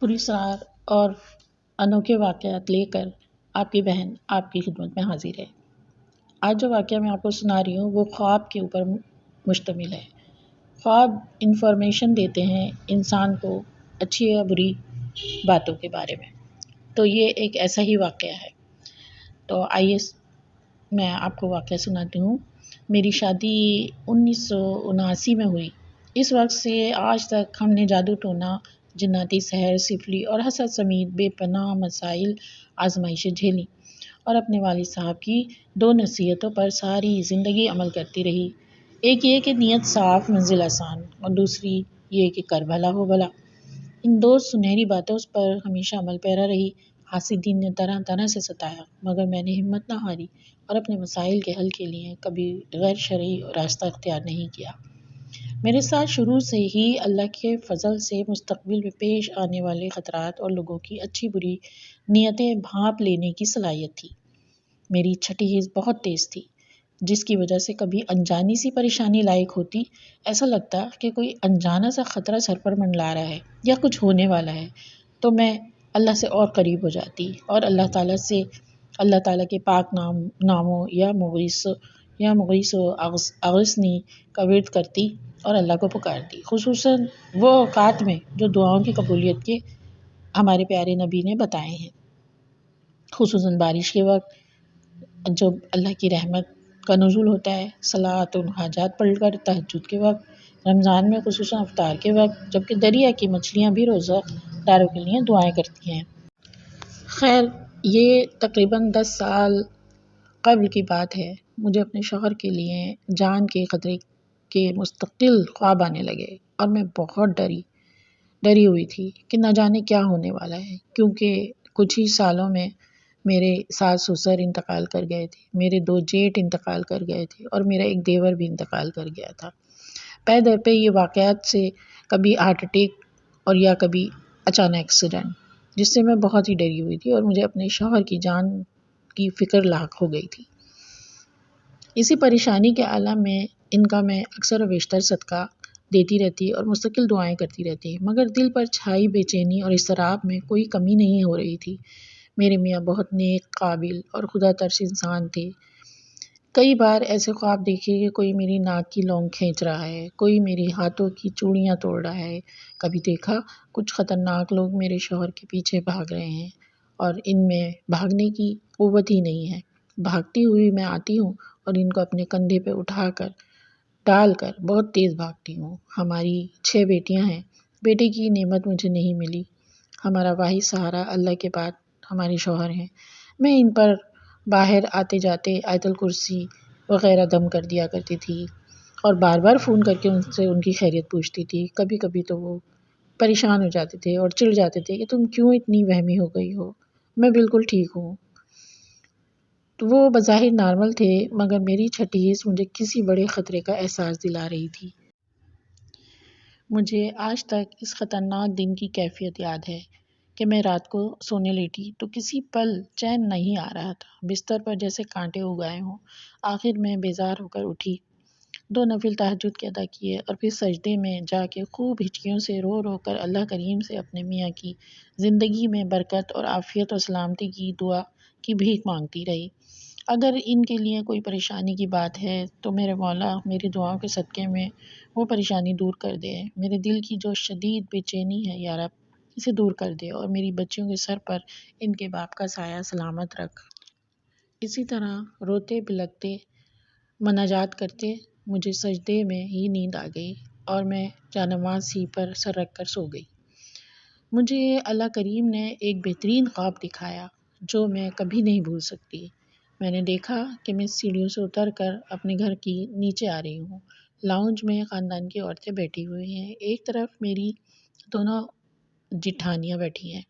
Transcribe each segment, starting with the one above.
پراسرار اور انوکھے واقعات لے کر آپ کی بہن آپ کی خدمت میں حاضر ہے۔ آج جو واقعہ میں آپ کو سنا رہی ہوں وہ خواب کے اوپر مشتمل ہے۔ خواب انفارمیشن دیتے ہیں انسان کو اچھی یا بری باتوں کے بارے میں، تو یہ ایک ایسا ہی واقعہ ہے۔ تو آئیے میں آپ کو واقعہ سناتی ہوں۔ میری شادی 1979 میں ہوئی۔ اس وقت سے آج تک ہم نے جادو ٹونا، جناتی سحر، سفلی اور حسد سمیت بے پناہ مسائل آزمائشیں جھیلیں اور اپنے والد صاحب کی 2 نصیحتوں پر ساری زندگی عمل کرتی رہی۔ ایک یہ کہ نیت صاف منزل آسان، اور دوسری یہ کہ کر بھلا ہو بھلا۔ ان 2 سنہری باتوں پر ہمیشہ عمل پیرا رہی۔ حاسدین نے طرح طرح سے ستایا، مگر میں نے ہمت نہ ہاری اور اپنے مسائل کے حل کے لیے کبھی غیر شرعی راستہ اختیار نہیں کیا۔ میرے ساتھ شروع سے ہی اللہ کے فضل سے مستقبل میں پیش آنے والے خطرات اور لوگوں کی اچھی بری نیتیں بھانپ لینے کی صلاحیت تھی۔ میری چھٹی حس بہت تیز تھی، جس کی وجہ سے کبھی انجانی سی پریشانی لاحق ہوتی، ایسا لگتا کہ کوئی انجانا سا خطرہ سر پر منڈلا رہا ہے یا کچھ ہونے والا ہے، تو میں اللہ سے اور قریب ہو جاتی اور اللہ تعالیٰ کے پاک ناموں یا مغیث و اغثنی کا ورد کرتی اور اللہ کو پکارتی، خصوصاً وہ اوقات میں جو دعاؤں کی قبولیت کے ہمارے پیارے نبی نے بتائے ہیں، خصوصاً بارش کے وقت جب اللہ کی رحمت کا نزول ہوتا ہے، صلوات و حاجات پڑھ کر تہجد کے وقت، رمضان میں خصوصاً افطار کے وقت، جبکہ دریا کی مچھلیاں بھی روزہ داروں کے لیے دعائیں کرتی ہیں۔ خیر، یہ تقریباً 10 سال قبل کی بات ہے۔ مجھے اپنے شوہر کے لیے جان کے خطرے کے مستقل خواب آنے لگے اور میں بہت ڈری ہوئی تھی کہ نہ جانے کیا ہونے والا ہے، کیونکہ کچھ ہی سالوں میں میرے ساس سسر انتقال کر گئے تھے، میرے 2 جیٹ انتقال کر گئے تھے اور میرا ایک دیور بھی انتقال کر گیا تھا۔ پے در پہ یہ واقعات سے کبھی ہارٹ اٹیک اور یا کبھی اچانک ایکسیڈنٹ، جس سے میں بہت ہی ڈری ہوئی تھی اور مجھے اپنے شوہر کی جان کی فکر لاحق ہو گئی تھی۔ اسی پریشانی کے عالم میں ان کا میں اکثر و بیشتر صدقہ دیتی رہتی اور مستقل دعائیں کرتی رہتی، مگر دل پر چھائی بے چینی اور اضطراب میں کوئی کمی نہیں ہو رہی تھی۔ میرے میاں بہت نیک، قابل اور خدا ترس انسان تھے۔ کئی بار ایسے خواب دیکھے کہ کوئی میری ناک کی لونگ کھینچ رہا ہے، کوئی میری ہاتھوں کی چوڑیاں توڑ رہا ہے، کبھی دیکھا کچھ خطرناک لوگ میرے شوہر کے پیچھے بھاگ رہے ہیں اور ان میں بھاگنے کی قوت ہی نہیں ہے۔ بھاگتی ہوئی میں آتی ہوں اور ان کو اپنے کندھے پہ اٹھا کر ڈال کر بہت تیز بھاگتی ہوں۔ ہماری 6 بیٹیاں ہیں، بیٹے کی نعمت مجھے نہیں ملی۔ ہمارا واحد سہارا اللہ کے بعد ہمارے شوہر ہیں۔ میں ان پر باہر آتے جاتے آیت الکرسی وغیرہ دم کر دیا کرتی تھی اور بار بار فون کر کے ان سے ان کی خیریت پوچھتی تھی۔ کبھی کبھی تو وہ پریشان ہو جاتے تھے اور چڑ جاتے تھے کہ تم کیوں اتنی وہمی ہو گئی ہو، میں بالکل ٹھیک ہوں۔ تو وہ بظاہر نارمل تھے، مگر میری چھٹی حس مجھے کسی بڑے خطرے کا احساس دلا رہی تھی۔ مجھے آج تک اس خطرناک دن کی کیفیت یاد ہے کہ میں رات کو سونے لیٹی تو کسی پل چین نہیں آ رہا تھا، بستر پر جیسے کانٹے اگائے ہوں۔ آخر میں بیزار ہو کر اٹھی، 2 نفل تہجد کے ادا کیے اور پھر سجدے میں جا کے خوب ہچکیوں سے رو رو کر اللہ کریم سے اپنے میاں کی زندگی میں برکت اور عافیت اور سلامتی کی دعا کی بھیک مانگتی رہی۔ اگر ان کے لیے کوئی پریشانی کی بات ہے تو میرے مولا میری دعاؤں کے صدقے میں وہ پریشانی دور کر دے۔ میرے دل کی جو شدید بے چینی ہے یا رب اسے دور کر دے اور میری بچیوں کے سر پر ان کے باپ کا سایہ سلامت رکھ۔ اسی طرح روتے بلکتے مناجات کرتے مجھے سجدے میں ہی نیند آ گئی اور میں جانماز ہی پر سر رکھ کر سو گئی۔ مجھے اللہ کریم نے ایک بہترین خواب دکھایا جو میں کبھی نہیں بھول سکتی۔ میں نے دیکھا کہ میں سیڑھیوں سے اتر کر اپنے گھر کی نیچے آ رہی ہوں۔ لاؤنج میں خاندان کی عورتیں بیٹھی ہوئی ہیں، ایک طرف میری دونوں جٹھانیاں بیٹھی ہیں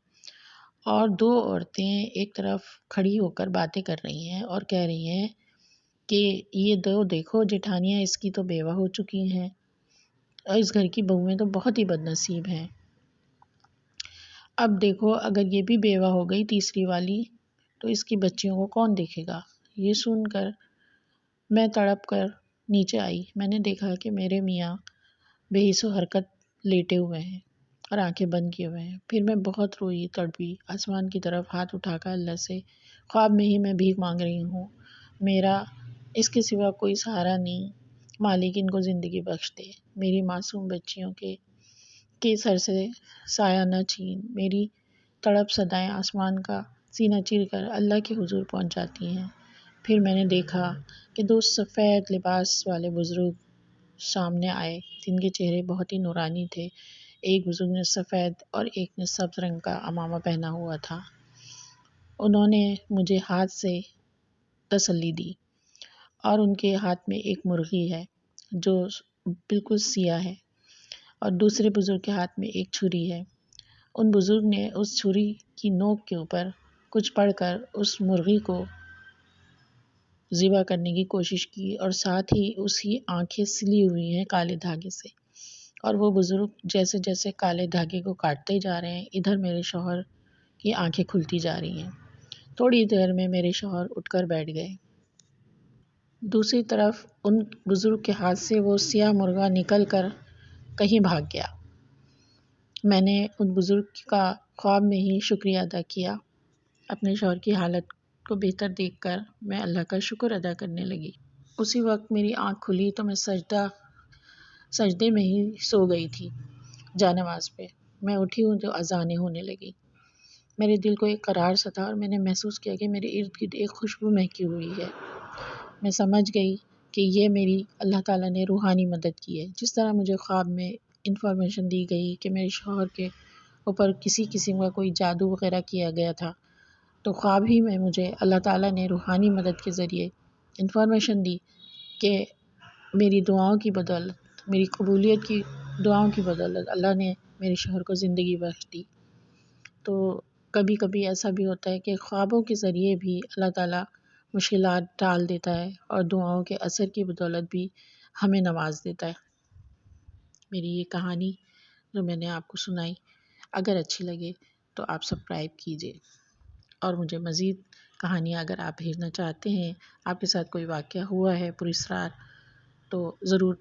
اور 2 عورتیں ایک طرف کھڑی ہو کر باتیں کر رہی ہیں اور کہہ رہی ہیں کہ یہ 2 دیکھو جٹھانیاں اس کی تو بیوہ ہو چکی ہیں اور اس گھر کی بہویں تو بہت ہی بد نصیب ہیں۔ اب دیکھو اگر یہ بھی بیوہ ہو گئی تیسری والی تو اس کی بچیوں کو کون دیکھے گا۔ یہ سن کر میں تڑپ کر نیچے آئی۔ میں نے دیکھا کہ میرے میاں بے حس و حرکت لیٹے ہوئے ہیں اور آنکھیں بند کیے ہوئے ہیں۔ پھر میں بہت روئی تڑپی، آسمان کی طرف ہاتھ اٹھا کر اللہ سے خواب میں ہی میں بھیک مانگ رہی ہوں، میرا اس کے سوا کوئی سہارا نہیں، مالک ان کو زندگی بخش دے، میری معصوم بچیوں کے سر سے سایہ نہ چھین۔ میری تڑپ صدائیں آسمان کا سینہ چیر کر اللہ کے حضور پہنچ جاتی ہیں۔ پھر میں نے دیکھا کہ دو سفید لباس والے بزرگ سامنے آئے، جن کے چہرے بہت ہی نورانی تھے۔ ایک بزرگ نے سفید اور ایک نے سبز رنگ کا عمامہ پہنا ہوا تھا۔ انہوں نے مجھے ہاتھ سے تسلی دی، اور ان کے ہاتھ میں ایک مرغی ہے جو بالکل سیاہ ہے، اور دوسرے بزرگ کے ہاتھ میں ایک چھری ہے۔ ان بزرگ نے اس چھری کی نوک کے اوپر کچھ پڑھ کر اس مرغی کو ذبح کرنے کی کوشش کی، اور ساتھ ہی اس کی آنکھیں سلی ہوئی ہیں کالے دھاگے سے، اور وہ بزرگ جیسے جیسے کالے دھاگے کو کاٹتے جا رہے ہیں، ادھر میرے شوہر کی آنکھیں کھلتی جا رہی ہیں۔ تھوڑی دیر میں میرے شوہر اٹھ کر بیٹھ گئے۔ دوسری طرف ان بزرگ کے ہاتھ سے وہ سیاہ مرغا نکل کر کہیں بھاگ گیا۔ میں نے ان بزرگ کا خواب میں ہی شکریہ ادا کیا۔ اپنے شوہر کی حالت کو بہتر دیکھ کر میں اللہ کا شکر ادا کرنے لگی۔ اسی وقت میری آنکھ کھلی تو میں سجدے میں ہی سو گئی تھی جانماز پہ۔ میں اٹھی ہوں تو اذانیں ہونے لگی۔ میرے دل کو ایک قرار سا تھا، اور میں نے محسوس کیا کہ میرے ارد گرد ایک خوشبو مہکی ہوئی ہے۔ میں سمجھ گئی کہ یہ میری اللہ تعالیٰ نے روحانی مدد کی ہے۔ جس طرح مجھے خواب میں انفارمیشن دی گئی کہ میرے شوہر کے اوپر کسی قسم کا کوئی جادو وغیرہ کیا گیا تھا، تو خواب ہی میں مجھے اللہ تعالیٰ نے روحانی مدد کے ذریعے انفارمیشن دی کہ میری دعاؤں کی بدولت، میری قبولیت کی دعاؤں کی بدولت اللہ نے میرے شوہر کو زندگی بخش دی۔ تو کبھی کبھی ایسا بھی ہوتا ہے کہ خوابوں کے ذریعے بھی اللہ تعالیٰ مشکلات ٹال دیتا ہے، اور دعاؤں کے اثر کی بدولت بھی ہمیں نواز دیتا ہے۔ میری یہ کہانی جو میں نے آپ کو سنائی، اگر اچھی لگے تو آپ سبسکرائب کیجیے، اور مجھے مزید کہانیاں اگر آپ بھیجنا چاہتے ہیں، آپ کے ساتھ کوئی واقعہ ہوا ہے پراسرار، تو ضرور